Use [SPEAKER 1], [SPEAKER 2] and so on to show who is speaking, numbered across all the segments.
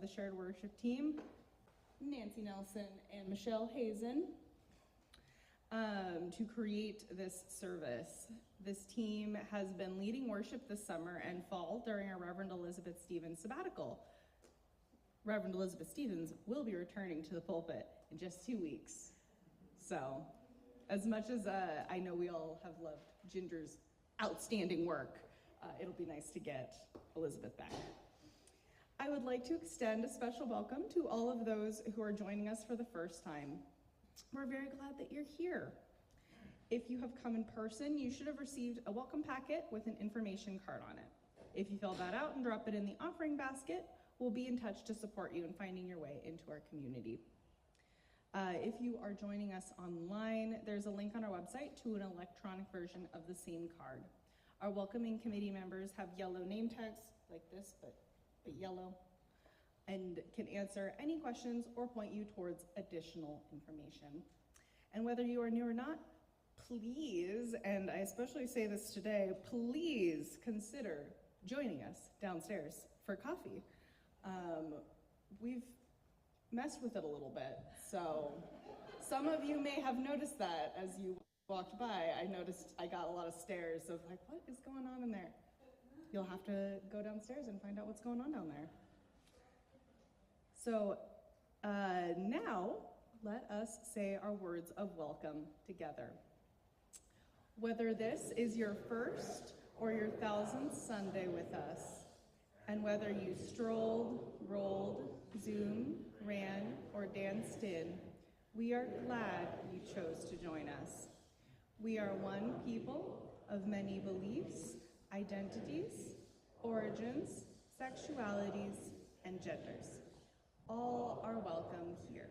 [SPEAKER 1] the shared worship team, Nancy Nelson and Michelle Hazen, to create this service. This team has been leading worship this summer and fall during our Reverend Elizabeth Stevens sabbatical. Reverend Elizabeth Stevens will be returning to the pulpit in just 2 weeks. So, as much as I know we all have loved Ginger's outstanding work, it'll be nice to get Elizabeth back. I would like to extend a special welcome to all of those who are joining us for the first time. We're very glad that you're here. If you have come in person, you should have received a welcome packet with an information card on it. If you fill that out and drop it in the offering basket, we'll be in touch to support you in finding your way into our community. If you are joining us online, there's a link on our website to an electronic version of the same card. Our welcoming committee members have yellow name tags like this, but yellow, and can answer any questions or point you towards additional information. And whether you are new or not, please, and I especially say this today, please consider joining us downstairs for coffee. We've messed with it a little bit, so some of you may have noticed that as you walked by. I noticed I got a lot of stares of like, what is going on in there? You'll have to go downstairs and find out what's going on down there. So now let us say our words of welcome together. Whether this is your first or your 1000th Sunday with us, and whether you strolled, rolled, Zoomed, ran, or danced in, we are glad you chose to join us. We are one people of many beliefs, identities, origins, sexualities, and genders. All are welcome here.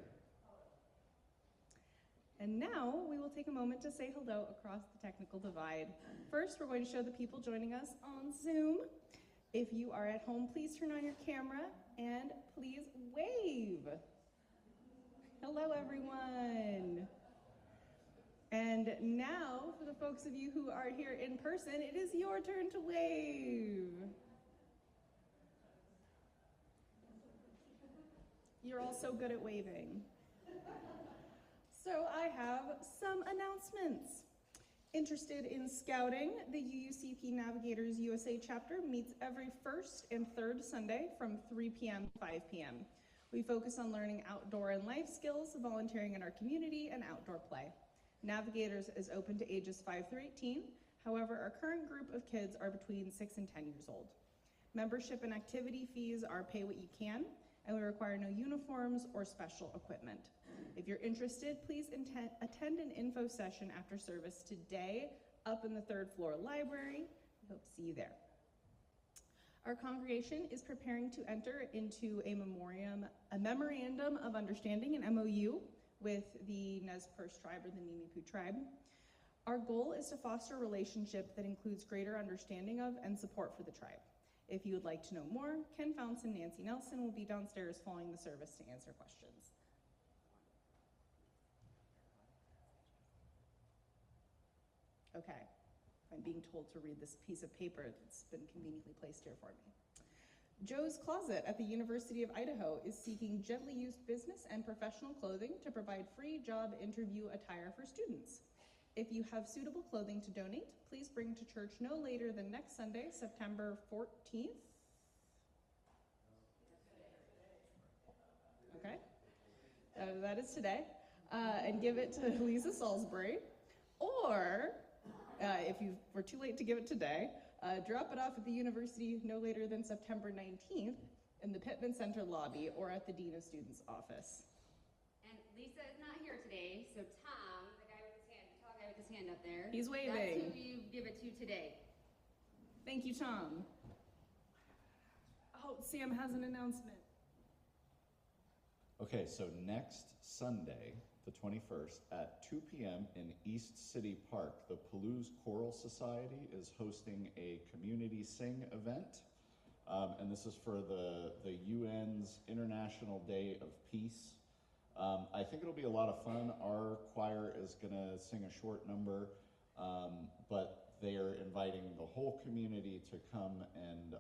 [SPEAKER 1] And now we will take a moment to say hello across the technical divide. First, we're going to show the people joining us on Zoom. If you are at home, please turn on your camera and please wave. Hello, everyone. And now, for the folks of you who are here in person, it is your turn to wave. You're all so good at waving. So I have some announcements. Interested in scouting, the UUCP Navigators USA chapter meets every first and third Sunday from 3 p.m. to 5 p.m. We focus on learning outdoor and life skills, volunteering in our community, and outdoor play. Navigators is open to ages 5 through 18. However, our current group of kids are between 6 and 10 years old. Membership and activity fees are pay what you can, and we require no uniforms or special equipment. If you're interested, please attend an info session after service today up in the 3rd floor library. We hope to see you there. Our congregation is preparing to enter into a memorandum of understanding, an MOU, with the Nez Perce tribe or the Nimiipuu tribe. Our goal is to foster a relationship that includes greater understanding of and support for the tribe. If you would like to know more, Ken Founts and Nancy Nelson will be downstairs following the service to answer questions. Okay, I'm being told to read this piece of paper that's been conveniently placed here for me. Joe's Closet at the University of Idaho is seeking gently used business and professional clothing to provide free job interview attire for students. If you have suitable clothing to donate, please bring to church no later than next Sunday, September 14th. Okay, that is today. And give it to Lisa Salisbury. Or, if you were too late to give it today, drop it off at the university no later than September 19th in the Pittman Center lobby or at the Dean of Students office.
[SPEAKER 2] And Lisa is not here today, so Tom, the guy with his hand, the tall guy with his hand up there.
[SPEAKER 1] He's waving.
[SPEAKER 2] That's who you give it to today.
[SPEAKER 1] Thank you, Tom. Oh, Sam has an announcement.
[SPEAKER 3] Okay, so next Sunday, the 21st, at 2 p.m. in East City Park, the Palouse Choral Society is hosting a community sing event. And this is for the UN's International Day of Peace. I think it'll be a lot of fun. Our choir is gonna sing a short number, but they are inviting the whole community to come and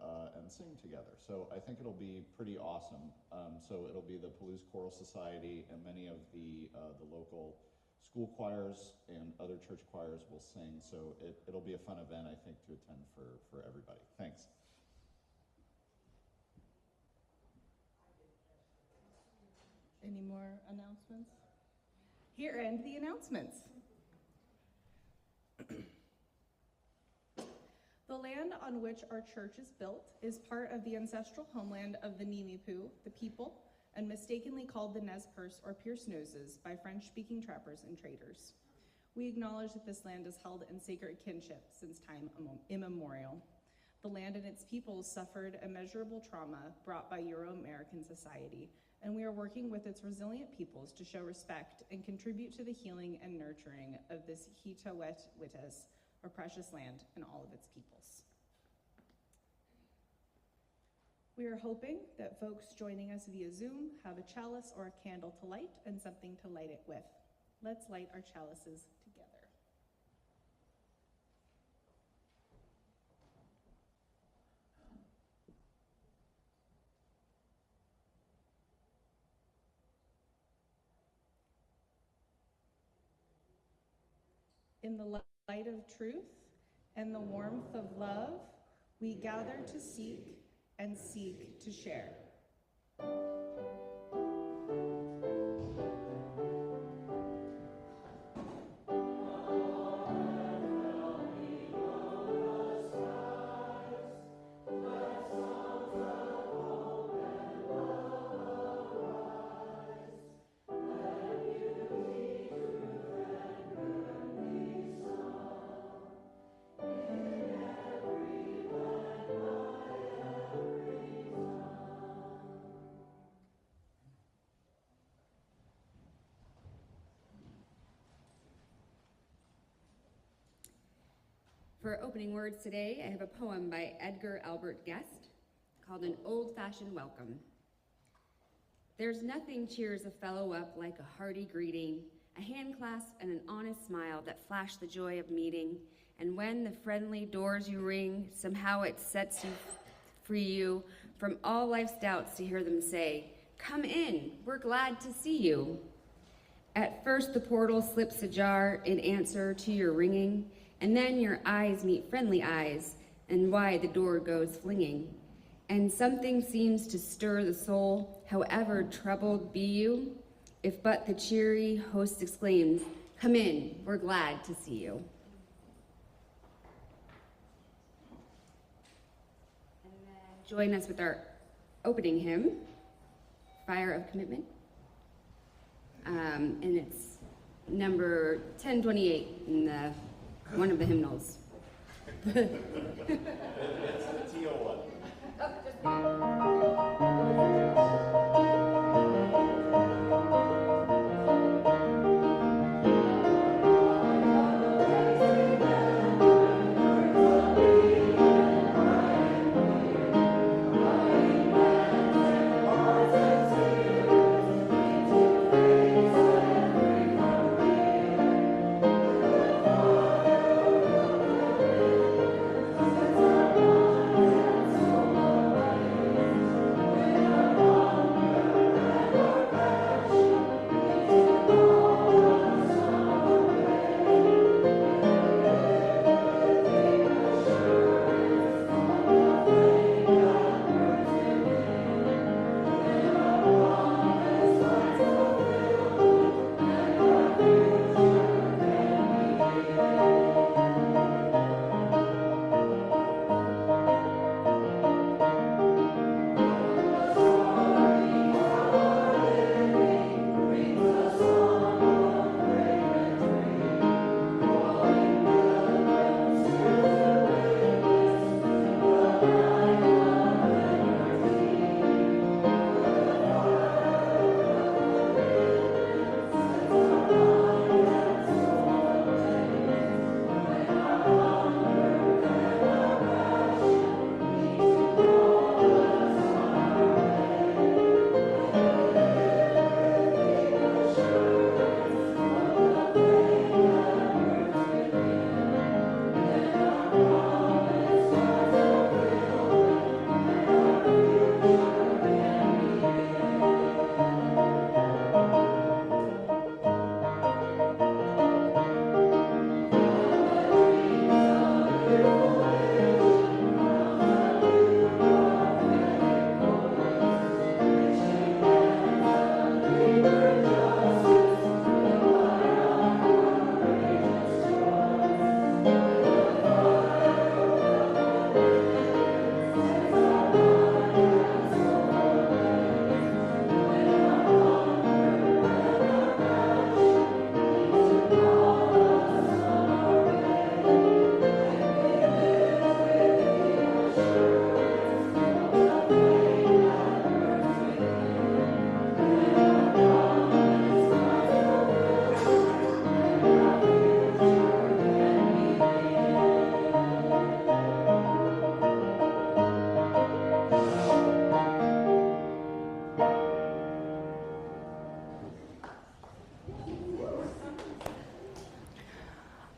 [SPEAKER 3] sing together. So I think it'll be pretty awesome. So it'll be the Palouse Choral Society, and many of the local school choirs and other church choirs will sing. So it'll be a fun event, I think, to attend for everybody. Thanks.
[SPEAKER 1] Any more announcements? Here end the announcements. The land on which our church is built is part of the ancestral homeland of the Nimipu, the people, and mistakenly called the Nez Perce or Pierce Noses by French-speaking trappers and traders. We acknowledge that this land is held in sacred kinship since time immemorial. The land and its peoples suffered immeasurable trauma brought by Euro-American society, and we are working with its resilient peoples to show respect and contribute to the healing and nurturing of this Hitawet-Witas, or precious land, and all of its peoples. We are hoping that folks joining us via Zoom have a chalice or a candle to light and something to light it with. Let's light our chalices together. In the light of truth and the warmth of love, we gather to seek and seek to share.
[SPEAKER 2] For opening words today, I have a poem by Edgar Albert Guest called An Old-Fashioned Welcome. There's nothing cheers a fellow up like a hearty greeting, a hand clasp and an honest smile that flash the joy of meeting. And when the friendly doors you ring, somehow it sets you free from all life's doubts to hear them say, "Come in, we're glad to see you." At first the portal slips ajar in answer to your ringing, and then your eyes meet friendly eyes, and wide the door goes flinging. And something seems to stir the soul, however troubled be you, if but the cheery host exclaims, "Come in, we're glad to see you." And then join us with our opening hymn, Fire of Commitment. And it's number 1028 in one of the hymnals.
[SPEAKER 3] It's the T.O. one.
[SPEAKER 4] Thank you.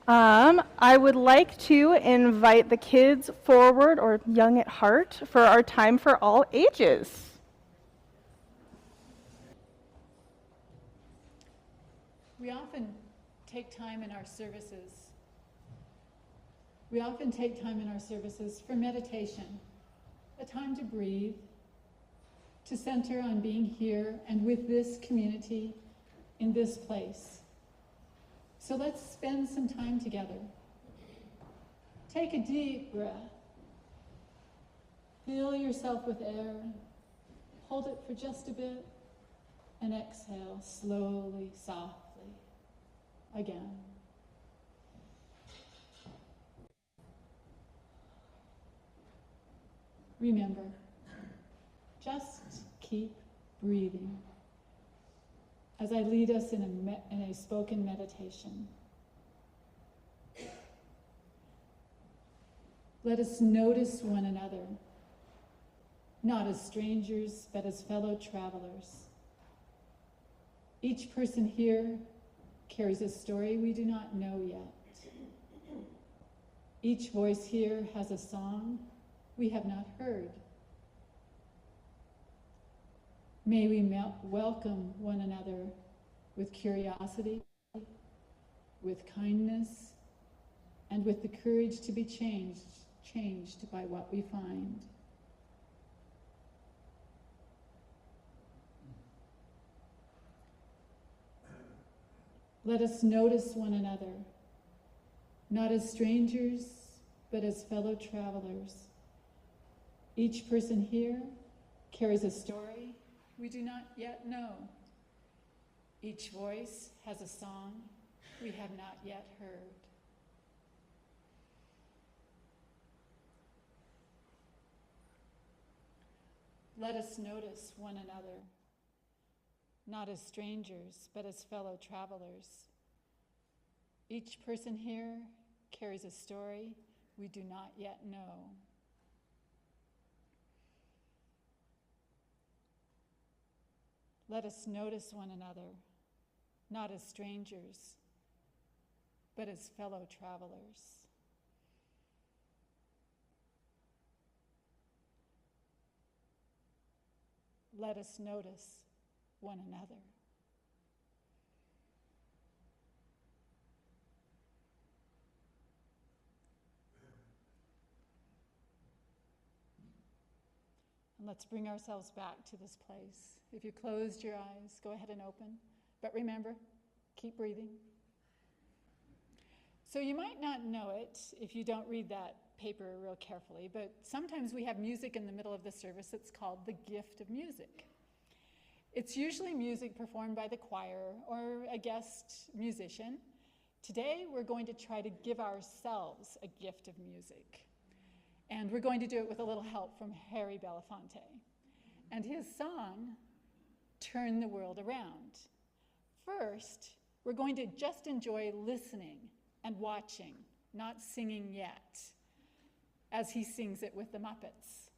[SPEAKER 1] I would like to invite the kids forward, or young at heart, for our time for all ages.
[SPEAKER 4] We often take time in our services. We often take time in our services for meditation, a time to breathe, to center on being here and with this community in this place. So let's spend some time together. Take a deep breath. Fill yourself with air. Hold it for just a bit and exhale slowly, softly. Again. Remember, just keep breathing as I lead us in a spoken meditation. Let us notice one another, not as strangers, but as fellow travelers. Each person here carries a story we do not know yet. Each voice here has a song we have not heard. May we welcome one another with curiosity, with kindness, and with the courage to be changed by what we find. Let us notice one another, not as strangers, but as fellow travelers. Each person here carries a story we do not yet know. Each voice has a song we have not yet heard. Let us notice one another, not as strangers, but as fellow travelers. Each person here carries a story we do not yet know. Let us notice one another, not as strangers, but as fellow travelers. Let us notice one another. And let's bring ourselves back to this place. If you closed your eyes, go ahead and open. But remember, keep breathing. So you might not know it if you don't read that paper real carefully, but sometimes we have music in the middle of the service that's called the gift of music. It's usually music performed by the choir or a guest musician. Today, we're going to try to give ourselves a gift of music. And we're going to do it with a little help from Harry Belafonte. And his song, Turn the World Around. First, we're going to just enjoy listening and watching, not singing yet, as he sings it with the Muppets.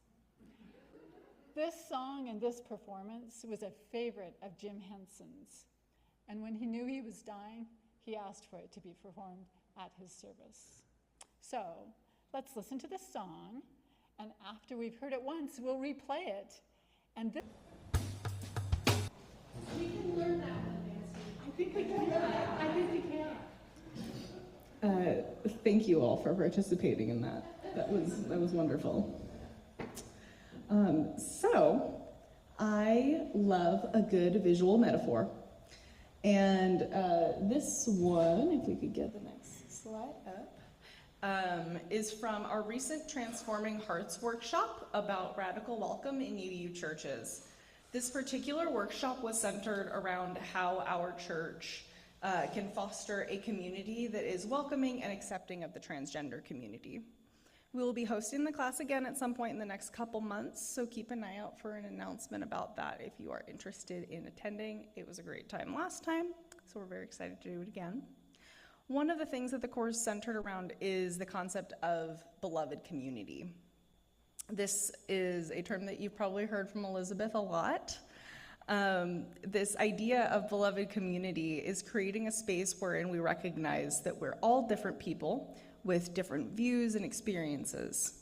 [SPEAKER 4] This song and this performance was a favorite of Jim Henson's. And when he knew he was dying, he asked for it to be performed at his service. So, let's listen to this song, and after we've heard it once, we'll replay it. And this... We can learn that one, Nancy. I think we can.
[SPEAKER 1] Thank you all for participating in that. That was wonderful. So, I love a good visual metaphor. And this one, if we could get the next slide up, is from our recent Transforming Hearts workshop about radical welcome in UU churches. This particular workshop was centered around how our church can foster a community that is welcoming and accepting of the transgender community. We will be hosting the class again at some point in the next couple months, so keep an eye out for an announcement about that if you are interested in attending. It was a great time last time, so we're very excited to do it again. One of the things that the course is centered around is the concept of beloved community. This is a term that you've probably heard from Elizabeth a lot. This idea of beloved community is creating a space wherein we recognize that we're all different people with different views and experiences.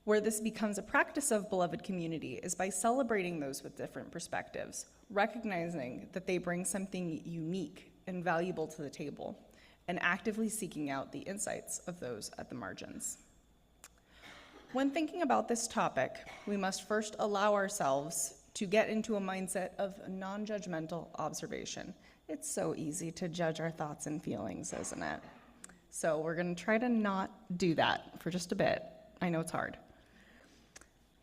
[SPEAKER 1] Where this becomes a practice of beloved community is by celebrating those with different perspectives, recognizing that they bring something unique and valuable to the table, and actively seeking out the insights of those at the margins. When thinking about this topic, we must first allow ourselves to get into a mindset of non-judgmental observation. It's so easy to judge our thoughts and feelings, isn't it? So we're going to try to not do that for just a bit. I know it's hard.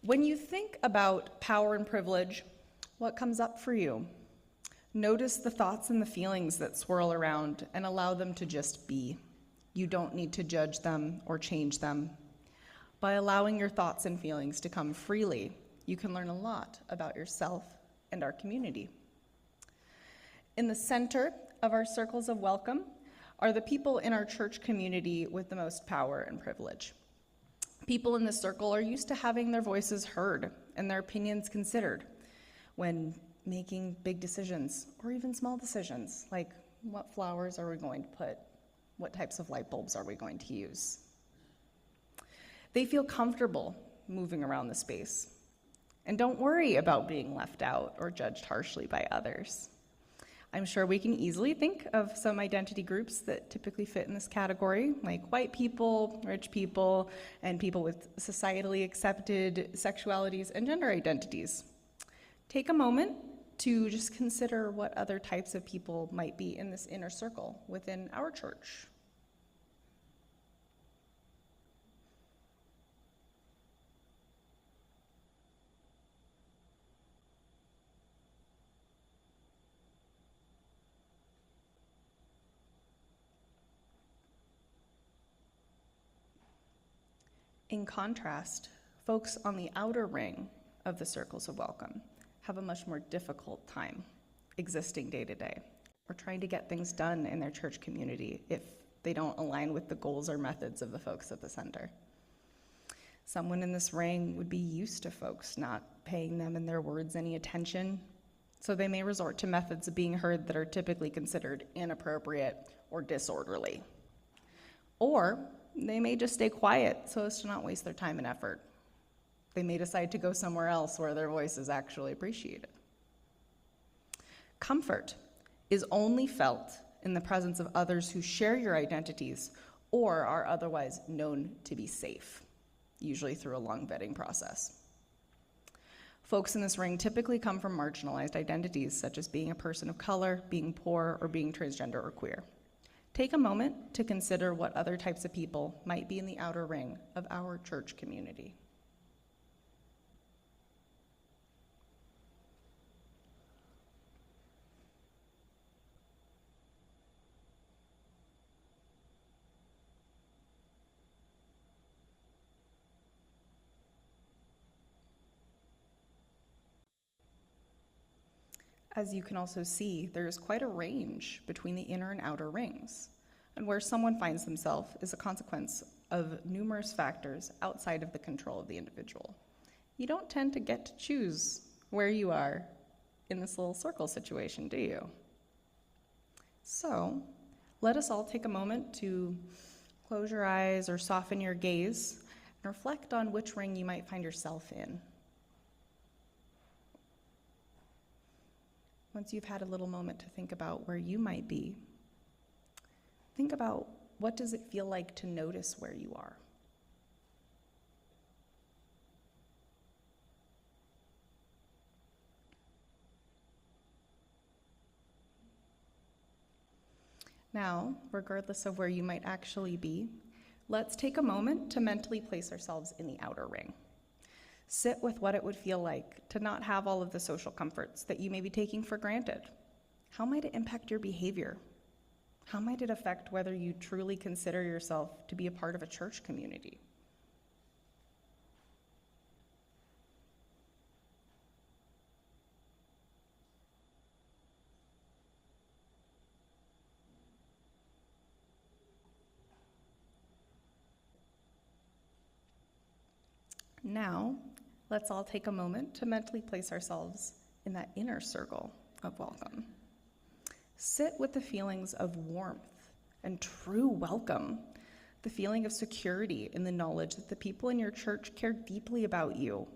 [SPEAKER 1] When you think about power and privilege, what comes up for you? Notice the thoughts and the feelings that swirl around and allow them to just be. You don't need to judge them or change them. By allowing your thoughts and feelings to come freely, you can learn a lot about yourself and our community. In the center of our circles of welcome are the people in our church community with the most power and privilege. People in this circle are used to having their voices heard and their opinions considered when making big decisions or even small decisions, like what flowers are we going to put? What types of light bulbs are we going to use? They feel comfortable moving around the space and don't worry about being left out or judged harshly by others. I'm sure we can easily think of some identity groups that typically fit in this category, like white people, rich people, and people with societally accepted sexualities and gender identities. Take a moment to just consider what other types of people might be in this inner circle within our church. In contrast, folks on the outer ring of the circles of welcome have a much more difficult time existing day to day or trying to get things done in their church community if they don't align with the goals or methods of the folks at the center. Someone in this ring would be used to folks not paying them and their words any attention, so they may resort to methods of being heard that are typically considered inappropriate or disorderly. Or they may just stay quiet so as to not waste their time and effort. They may decide to go somewhere else where their voice is actually appreciated. Comfort is only felt in the presence of others who share your identities or are otherwise known to be safe, usually through a long vetting process. Folks in this ring typically come from marginalized identities, such as being a person of color, being poor, or being transgender or queer. Take a moment to consider what other types of people might be in the outer ring of our church community. As you can also see, there is quite a range between the inner and outer rings, and where someone finds themselves is a consequence of numerous factors outside of the control of the individual. You don't tend to get to choose where you are in this little circle situation, do you? So, let us all take a moment to close your eyes or soften your gaze and reflect on which ring you might find yourself in. Once you've had a little moment to think about where you might be, think about what does it feel like to notice where you are. Now, regardless of where you might actually be, let's take a moment to mentally place ourselves in the outer ring. Sit with what it would feel like to not have all of the social comforts that you may be taking for granted. How might it impact your behavior? How might it affect whether you truly consider yourself to be a part of a church community? Now, let's all take a moment to mentally place ourselves in that inner circle of welcome. Sit with the feelings of warmth and true welcome, the feeling of security in the knowledge that the people in your church care deeply about you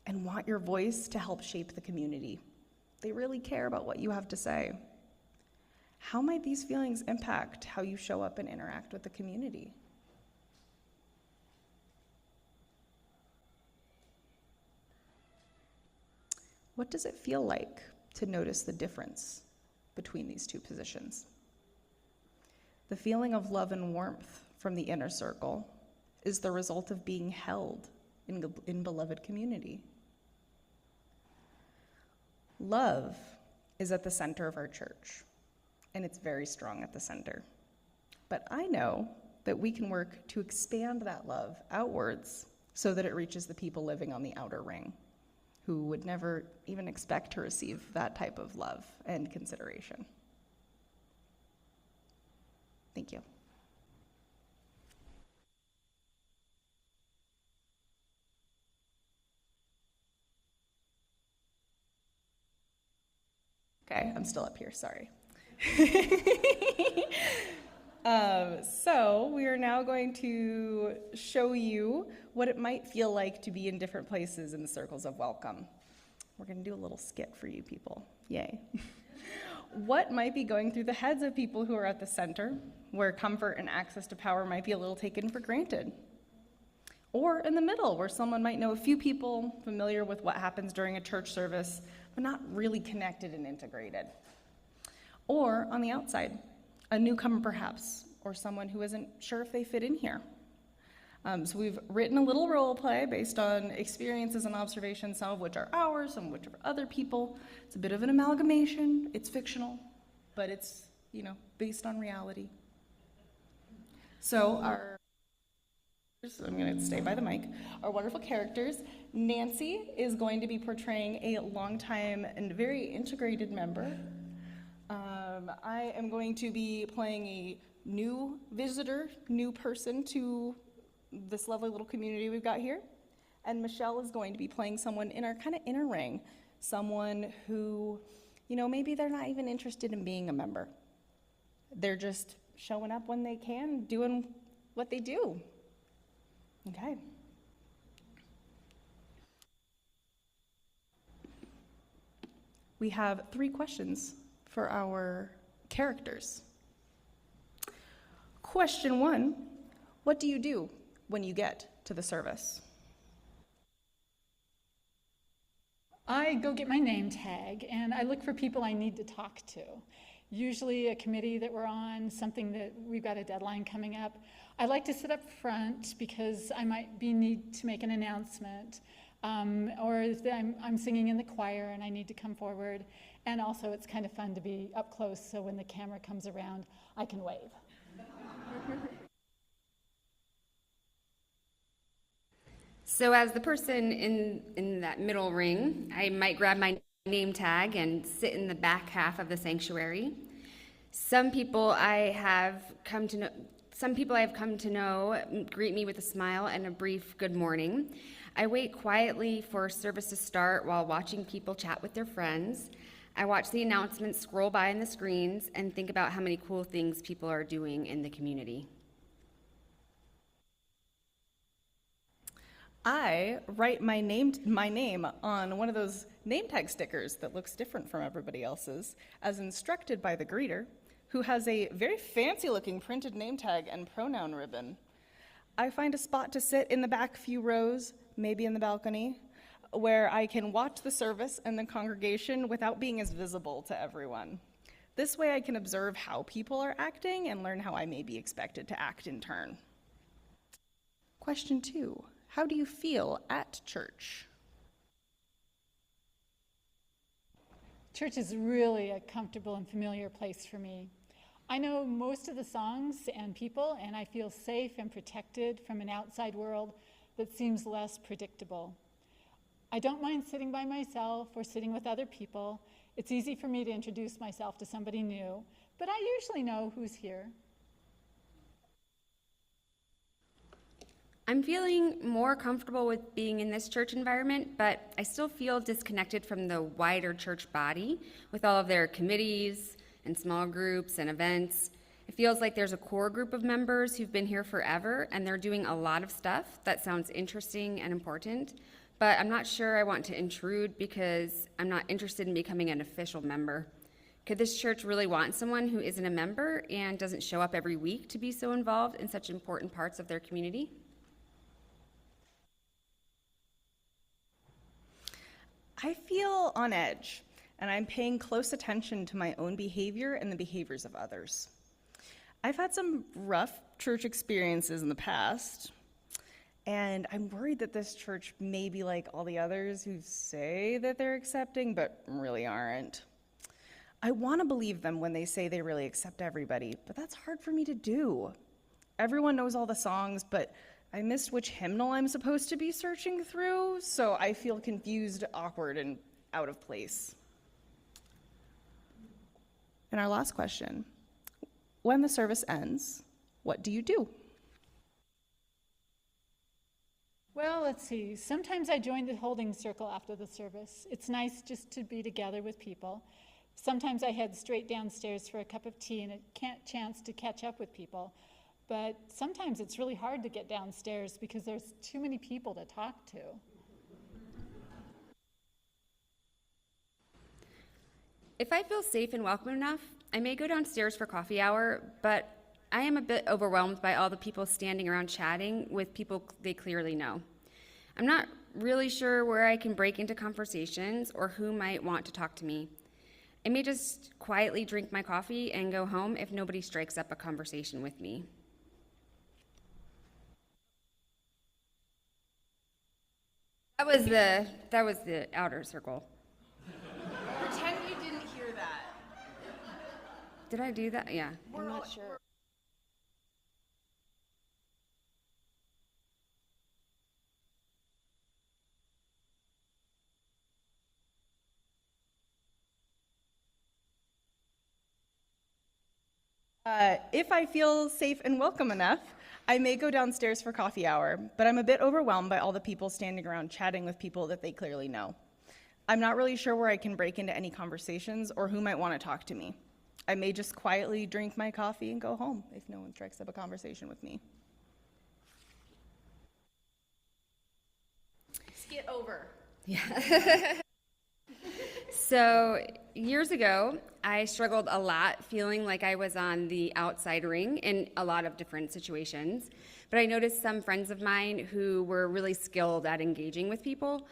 [SPEAKER 1] and want your voice to help shape the community. They really care about what you have to say. How might these feelings impact how you show up and interact with the community? What does it feel like to notice the difference between these two positions? The feeling of love and warmth from the inner circle is the result of being held in beloved community. Love is at the center of our church, and it's very strong at the center. But I know that we can work to expand that love outwards so that it reaches the people living on the outer ring, who would never even expect to receive that type of love and consideration. Thank you. Okay, I'm still up here, sorry. So we are now going to show you what it might feel like to be in different places in the circles of welcome. We're going to do a little skit for you people. Yay. What might be going through the heads of people who are at the center, where comfort and access to power might be a little taken for granted? Or in the middle, where someone might know a few people, familiar with what happens during a church service, but not really connected and integrated? Or on the outside, a newcomer perhaps, or someone who isn't sure if they fit in here. So we've written a little role play based on experiences and observations, some of which are ours, some of which are other people. It's a bit of an amalgamation. It's fictional, but it's, based on reality. So I'm going to stay by the mic. Our wonderful characters. Nancy is going to be portraying a longtime and very integrated member. I am going to be playing a new visitor, new person to this lovely little community we've got here. And Michelle is going to be playing someone in our kind of inner ring, someone who, maybe they're not even interested in being a member. They're just showing up when they can, doing what they do. Okay. We have 3 questions for our characters. Question 1, what do you do when you get to the service?
[SPEAKER 4] I go get my name tag and I look for people I need to talk to. Usually a committee that we're on, something that we've got a deadline coming up. I like to sit up front because I might need to make an announcement, or if I'm singing in the choir and I need to come forward. And also it's kind of fun to be up close, so when the camera comes around, I can wave.
[SPEAKER 2] So as the person in that middle ring, I might grab my name tag and sit in the back half of the sanctuary. Some people I have come to know greet me with a smile and a brief good morning. I wait quietly for service to start while watching people chat with their friends. I watch the announcements scroll by on the screens and think about how many cool things people are doing in the community.
[SPEAKER 1] I write my name on one of those name tag stickers that looks different from everybody else's, as instructed by the greeter, who has a very fancy-looking printed name tag and pronoun ribbon. I find a spot to sit in the back few rows, maybe in the balcony, where I can watch the service and the congregation without being as visible to everyone. This way I can observe how people are acting and learn how I may be expected to act in turn. Question 2. How do you feel at church?
[SPEAKER 4] Church is really a comfortable and familiar place for me. I know most of the songs and people, and I feel safe and protected from an outside world that seems less predictable. I don't mind sitting by myself or sitting with other people. It's easy for me to introduce myself to somebody new, but I usually know who's here.
[SPEAKER 2] I'm feeling more comfortable with being in this church environment, but I still feel disconnected from the wider church body with all of their committees and small groups and events. It feels like there's a core group of members who've been here forever, and they're doing a lot of stuff that sounds interesting and important, but I'm not sure I want to intrude because I'm not interested in becoming an official member. Could this church really want someone who isn't a member and doesn't show up every week to be so involved in such important parts of their community?
[SPEAKER 1] I feel on edge, and I'm paying close attention to my own behavior and the behaviors of others. I've had some rough church experiences in the past, and I'm worried that this church may be like all the others who say that they're accepting, but really aren't. I want to believe them when they say they really accept everybody, but that's hard for me to do. Everyone knows all the songs, but I missed which hymnal I'm supposed to be searching through, so I feel confused, awkward, and out of place. And our last question, when the service ends, what do you do?
[SPEAKER 4] Well, let's see. Sometimes I join the holding circle after the service. It's nice just to be together with people. Sometimes I head straight downstairs for a cup of tea and a chance to catch up with people. But sometimes it's really hard to get downstairs because there's too many people to talk to.
[SPEAKER 2] If I feel safe and welcome enough, I may go downstairs for coffee hour, but I am a bit overwhelmed by all the people standing around chatting with people they clearly know. I'm not really sure where I can break into conversations or who might want to talk to me. I may just quietly drink my coffee and go home if nobody strikes up a conversation with me. That was the outer circle.
[SPEAKER 1] Pretend you didn't hear that.
[SPEAKER 2] Did I do that? Yeah.
[SPEAKER 1] I'm not sure. If I feel safe and welcome enough, I may go downstairs for coffee hour, but I'm a bit overwhelmed by all the people standing around chatting with people that they clearly know. I'm not really sure where I can break into any conversations or who might want to talk to me. I may just quietly drink my coffee and go home if no one strikes up a conversation with me. Skit over.
[SPEAKER 2] Yeah. So years ago, I struggled a lot feeling like I was on the outside ring in a lot of different situations. But I noticed some friends of mine who were really skilled at engaging with people.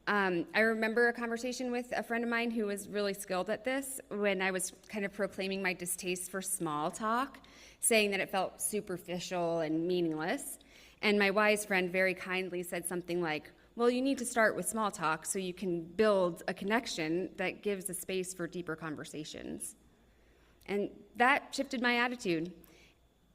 [SPEAKER 2] I remember a conversation with a friend of mine who was really skilled at this when I was kind of proclaiming my distaste for small talk, saying that it felt superficial and meaningless. And my wise friend very kindly said something like, well, you need to start with small talk so you can build a connection that gives a space for deeper conversations. And that shifted my attitude.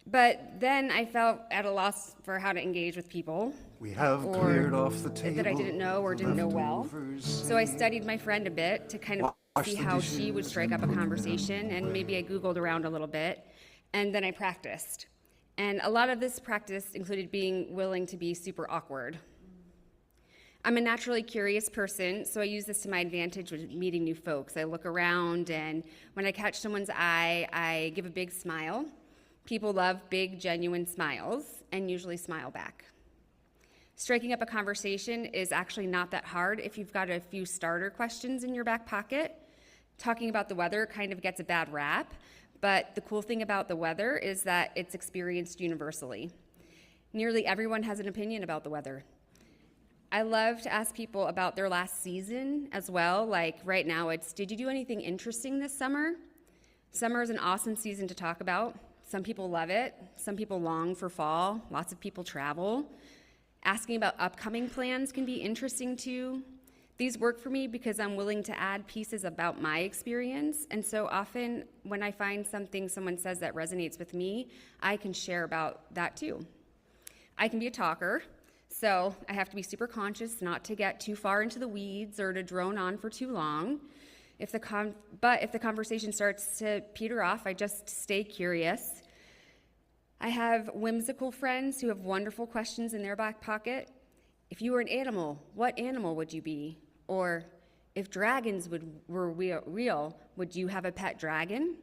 [SPEAKER 2] But then I felt at a loss for how to engage with people.
[SPEAKER 5] We have cleared off the table
[SPEAKER 2] that I didn't know or didn't know well. So I studied my friend a bit to kind of see how she would strike up a conversation, and maybe I Googled around a little bit, and then I practiced. And a lot of this practice included being willing to be super awkward. I'm a naturally curious person, so I use this to my advantage with meeting new folks. I look around, and when I catch someone's eye, I give a big smile. People love big, genuine smiles, and usually smile back. Striking up a conversation is actually not that hard if you've got a few starter questions in your back pocket. Talking about the weather kind of gets a bad rap, but the cool thing about the weather is that it's experienced universally. Nearly everyone has an opinion about the weather. I love to ask people about their last season as well. Like right now, it's, did you do anything interesting this summer? Summer is an awesome season to talk about. Some people love it. Some people long for fall. Lots of people travel. Asking about upcoming plans can be interesting too. These work for me because I'm willing to add pieces about my experience. And so often when I find something someone says that resonates with me, I can share about that too. I can be a talker. So I have to be super conscious not to get too far into the weeds or to drone on for too long. But if the conversation starts to peter off, I just stay curious. I have whimsical friends who have wonderful questions in their back pocket. If you were an animal, what animal would you be? Or if dragons were real, would you have a pet dragon?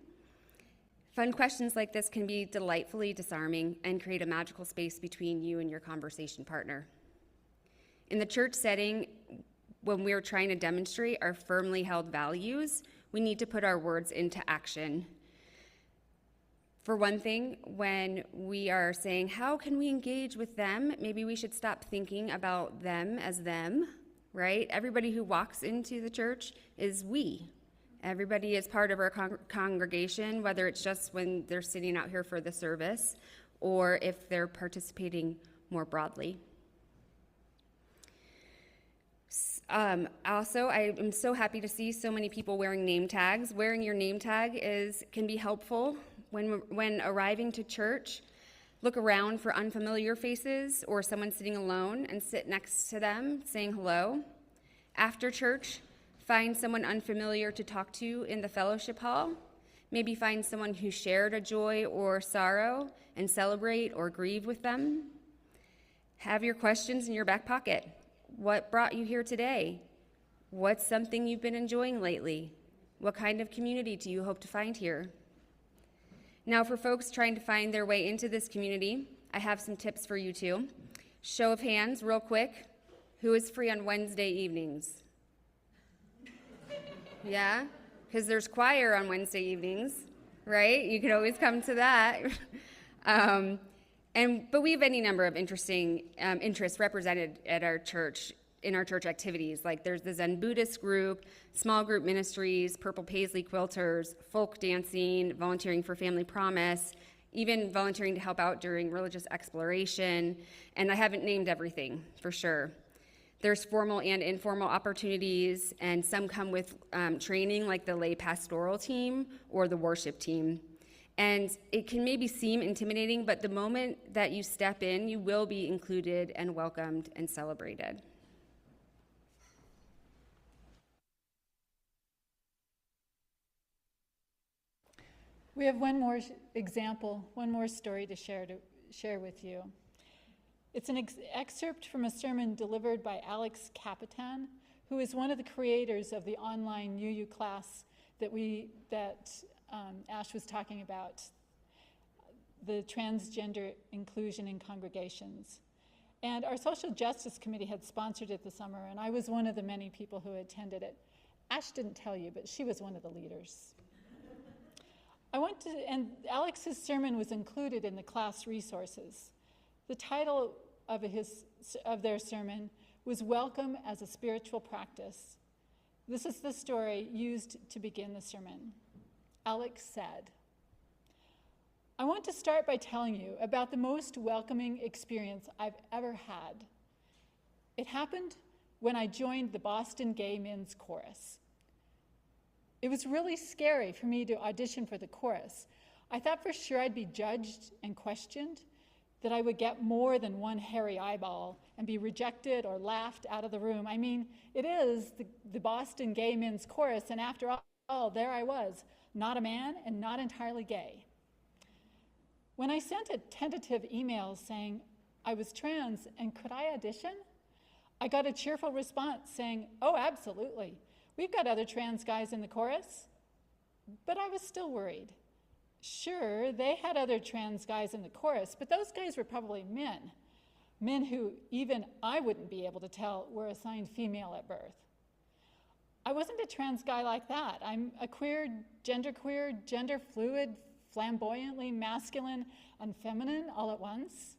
[SPEAKER 2] Fun questions like this can be delightfully disarming and create a magical space between you and your conversation partner. In the church setting, when we're trying to demonstrate our firmly held values, we need to put our words into action. For one thing, when we are saying, how can we engage with them? Maybe we should stop thinking about them as them, right? Everybody who walks into the church is we. Everybody is part of our congregation, whether it's just when they're sitting out here for the service or if they're participating more broadly. Also, I am so happy to see so many people wearing name tags. Wearing your name tag can be helpful when arriving to church. Look around for unfamiliar faces or someone sitting alone and sit next to them saying hello. After church, find someone unfamiliar to talk to in the fellowship hall. Maybe find someone who shared a joy or sorrow and celebrate or grieve with them. Have your questions in your back pocket. What brought you here today? What's something you've been enjoying lately? What kind of community do you hope to find here? Now, for folks trying to find their way into this community, I have some tips for you too. Show of hands, real quick. Who is free on Wednesday evenings? Yeah? Because there's choir on Wednesday evenings, right? You can always come to that. But we have any number of interesting interests represented at our church, in our church activities. Like there's the Zen Buddhist group, small group ministries, Purple Paisley quilters, folk dancing, volunteering for Family Promise, even volunteering to help out during religious exploration. And I haven't named everything, for sure. There's formal and informal opportunities, and some come with training like the lay pastoral team or the worship team. And it can maybe seem intimidating, but the moment that you step in, you will be included and welcomed and celebrated.
[SPEAKER 4] We have one more example, one more story to share with you. It's an excerpt from a sermon delivered by Alex Capitan, who is one of the creators of the online UU class that Ash was talking about, the transgender inclusion in congregations. And our Social Justice Committee had sponsored it this summer, and I was one of the many people who attended it. Ash didn't tell you, but she was one of the leaders. And Alex's sermon was included in the class resources. The title of their sermon was Welcome as a Spiritual Practice. This is the story used to begin the sermon. Alex said, I want to start by telling you about the most welcoming experience I've ever had. It happened when I joined the Boston Gay Men's Chorus. It was really scary for me to audition for the chorus. I thought for sure I'd be judged and questioned, that I would get more than one hairy eyeball and be rejected or laughed out of the room. I mean, it is the Boston Gay Men's Chorus, and after all, there I was, not a man and not entirely gay. When I sent a tentative email saying I was trans and could I audition, I got a cheerful response saying, oh, absolutely. We've got other trans guys in the chorus. But I was still worried. Sure, they had other trans guys in the chorus, but those guys were probably men who even I wouldn't be able to tell were assigned female at birth. I wasn't a trans guy like that. I'm a queer, gender fluid, flamboyantly masculine and feminine all at once,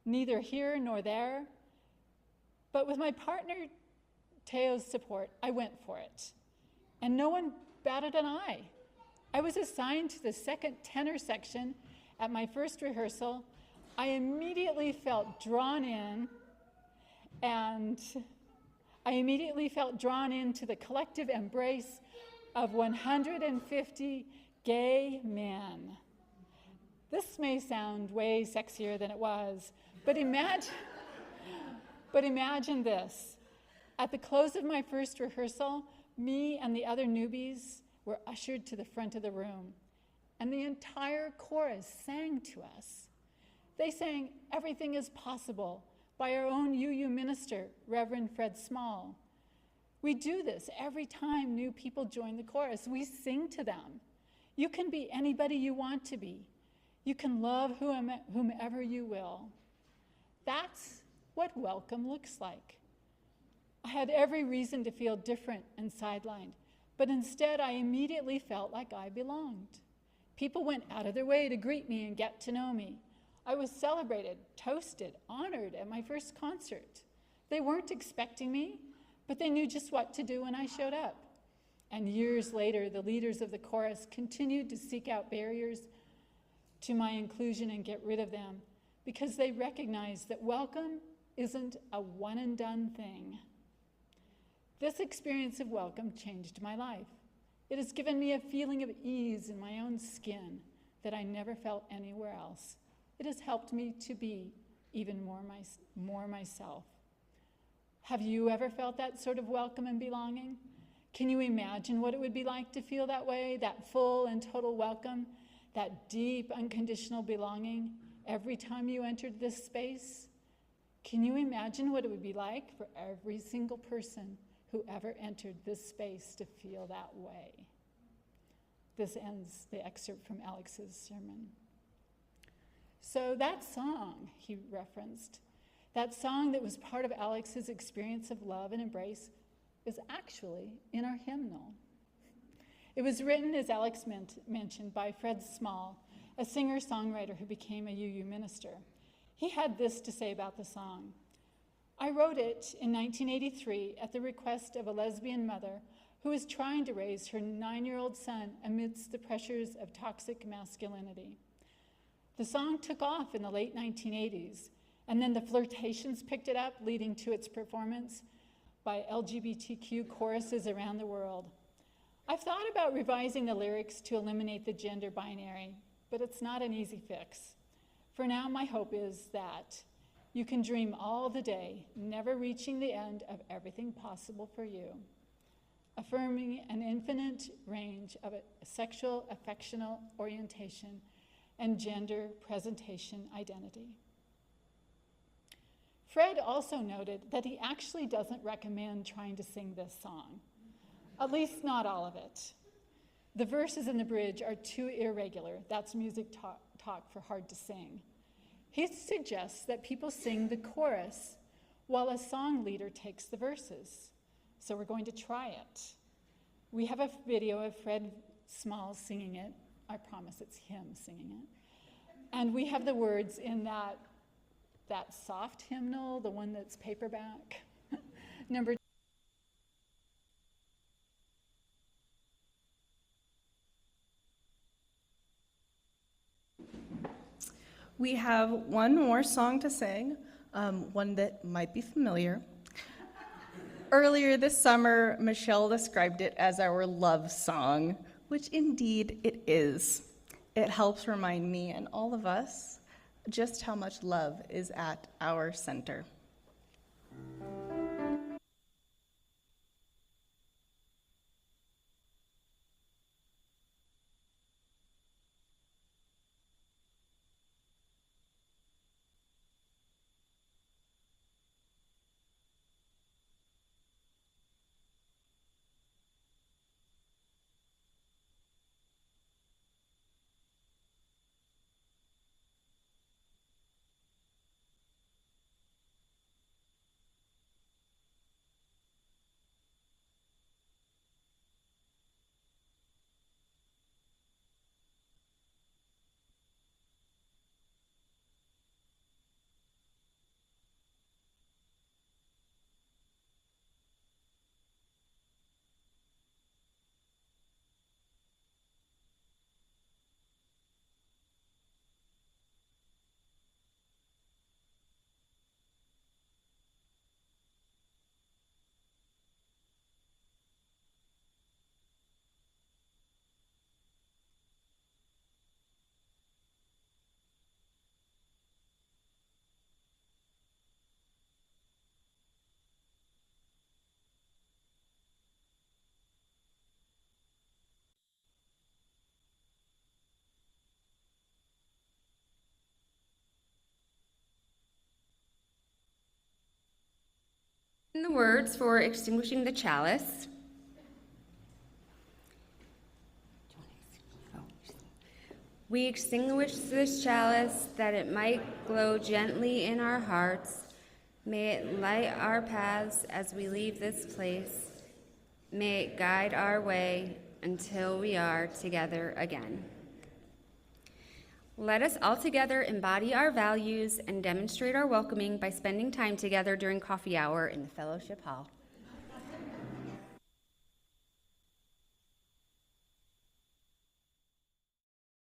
[SPEAKER 4] neither here nor there. But with my partner Teo's support, I went for it, and no one batted an eye. I was assigned to the second tenor section at my first rehearsal. I immediately felt drawn in, and I immediately felt drawn into the collective embrace of 150 gay men. This may sound way sexier than it was, but imagine this. At the close of my first rehearsal, me and the other newbies were ushered to the front of the room, and the entire chorus sang to us. They sang Everything is Possible by our own UU minister, Reverend Fred Small. We do this every time new people join the chorus. We sing to them. You can be anybody you want to be. You can love whomever you will. That's what welcome looks like. I had every reason to feel different and sidelined, but instead I immediately felt like I belonged. People went out of their way to greet me and get to know me. I was celebrated, toasted, honored at my first concert. They weren't expecting me, but they knew just what to do when I showed up. And years later, the leaders of the chorus continued to seek out barriers to my inclusion and get rid of them because they recognized that welcome isn't a one-and-done thing. This experience of welcome changed my life. It has given me a feeling of ease in my own skin that I never felt anywhere else. It has helped me to be even more myself. Have you ever felt that sort of welcome and belonging? Can you imagine what it would be like to feel that way, that full and total welcome, that deep, unconditional belonging every time you entered this space? Can you imagine what it would be like for every single person who ever entered this space to feel that way? This ends the excerpt from Alex's sermon. So that song he referenced, that song that was part of Alex's experience of love and embrace, is actually in our hymnal. It was written, as Alex mentioned, by Fred Small, a singer-songwriter who became a UU minister. He had this to say about the song. I wrote it in 1983 at the request of a lesbian mother who was trying to raise her 9-year-old son amidst the pressures of toxic masculinity. The song took off in the late 1980s, and then the flirtations picked it up, leading to its performance by LGBTQ choruses around the world. I've thought about revising the lyrics to eliminate the gender binary, but it's not an easy fix. For now, my hope is that you can dream all the day, never reaching the end of everything possible for you, affirming an infinite range of sexual, affectional orientation and gender presentation identity. Fred also noted that he actually doesn't recommend trying to sing this song, at least not all of it. The verses in the bridge are too irregular. That's music talk for hard to sing. He suggests that people sing the chorus while a song leader takes the verses. So we're going to try it. We have a video of Fred Small singing it. I promise it's him singing it. And we have the words in that soft hymnal, the one that's paperback. Number
[SPEAKER 1] We have one more song to sing, one that might be familiar. Earlier this summer, Michelle described it as our love song, which indeed it is. It helps remind me and all of us just how much love is at our center.
[SPEAKER 2] In the words for extinguishing the chalice. We extinguish this chalice that it might glow gently in our hearts. May it light our paths as we leave this place. May it guide our way until we are together again. Let us all together embody our values and demonstrate our welcoming by spending time together during coffee hour in the fellowship hall.